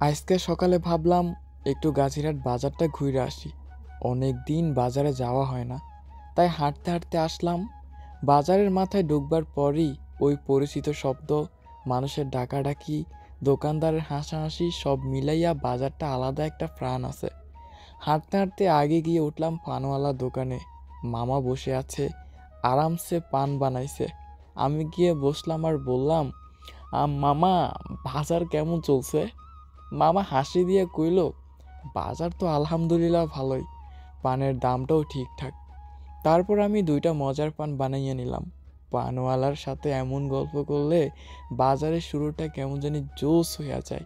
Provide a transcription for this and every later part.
আজকে সকালে ভাবলাম একটু গাছিরহাট বাজারটা ঘুরে আসি। অনেক দিন বাজারে যাওয়া হয় না, তাই হাঁটতে হাঁটতে আসলাম। বাজারের মাথায় ঢুকবার পরই ওই পরিচিত শব্দ, মানুষের ডাকাডাকি, দোকানদারের হাসাহাসি সব মিলাইয়া বাজারটা আলাদা একটা প্রাণ আছে। হাঁটতে হাঁটতে আগে গিয়ে উঠলাম পানওয়ালা দোকানে। মামা বসে আছে, আরামসে পান বানাইছে। আমি গিয়ে বসলাম আর বললাম, মামা, বাজার কেমন চলছে?" মামা হাসি দিয়ে কইল, "বাজার তো আলহামদুলিল্লাহ ভালোই, পানের দামটাও ঠিকঠাক।" তারপর আমি 2টা মজার পান বানাইয়া নিলাম। পানওয়ালার সাথে এমন গল্প করলে বাজারের শুরুটা কেমন জানি জোশ হইয়া যায়।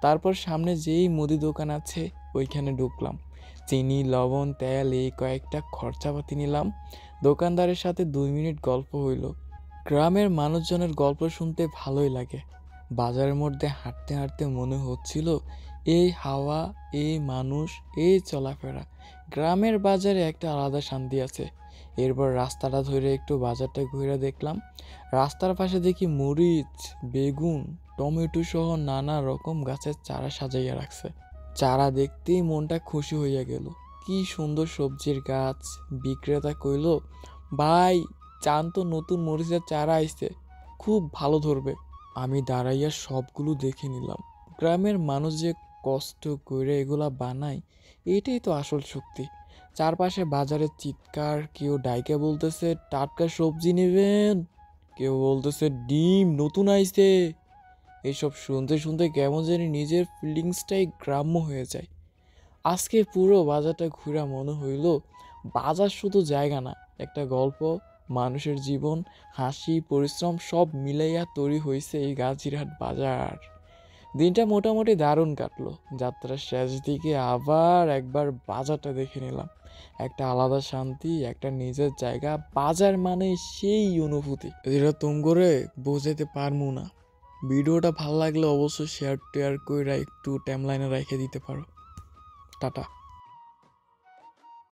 তারপর সামনে যেই মুদি দোকান আছে ওইখানে ঢুকলাম। চিনি, লবণ, তেল এই কয়েকটা খরচাপাতি নিলাম। দোকানদারের সাথে 2 মিনিট গল্প হইল। গ্রামের মানুষজনের গল্প শুনতে ভালোই লাগে। বাজারের মধ্যে হাঁটতে হাঁটতে মনে হচ্ছিল, এই হাওয়া, এই মানুষ, এই চলাফেরা, গ্রামের বাজারে একটা আলাদা শান্তি আছে। এরপর রাস্তাটা ধরে একটু বাজারটা ঘুরে দেখলাম। রাস্তার পাশে দেখি মরিচ, বেগুন, টমেটো সহ নানা রকম গাছের চারা সাজাইয়া রাখছে। চারা দেখতেই মনটা খুশি হইয়া গেল। কি সুন্দর সবজির গাছ! বিক্রেতা কইল, "ভাই, চান তো নতুন মরিচের চারা আইছে, খুব ভালো ধরবে।" আমি দাঁড়াইয়া সবগুলো দেখে নিলাম। গ্রামের মানুষ যে কষ্ট করে এগুলা বানায়, এটাই তো আসল শক্তি। চারপাশে বাজারের চিৎকার, কেউ ডাইকে বলতেছে, "টাটকা সবজি নেবেন?" কেউ বলতেছে, "ডিম নতুন আইছে।" এইসব শুনতে শুনতে কেমন জানি নিজের ফিলিংসটাই গ্রাম্য হয়ে যায়। আজকে পুরো বাজারটা ঘুরা মনে হইল, বাজার শুধু জায়গা না, একটা গল্প, মানুষের জীবন, হাসি, পরিশ্রম সব মিলাইয়া তৈরি হয়েছে এই গাছিরহাট বাজার। দিনটা মোটামুটি দারুণ কাটলো। যাত্রার শেষ দিকে আবার একবার বাজারটা দেখে নিলাম। একটা আলাদা শান্তি, একটা নিজের জায়গা। বাজার মানে সেই অনুভূতি যেটা তুম করে বোঝাইতে পারবো না। ভিডিওটা ভালো লাগলে অবশ্যই শেয়ার টেয়ার করে একটু টাইমলাইনে রেখে দিতে পারো। টাটা।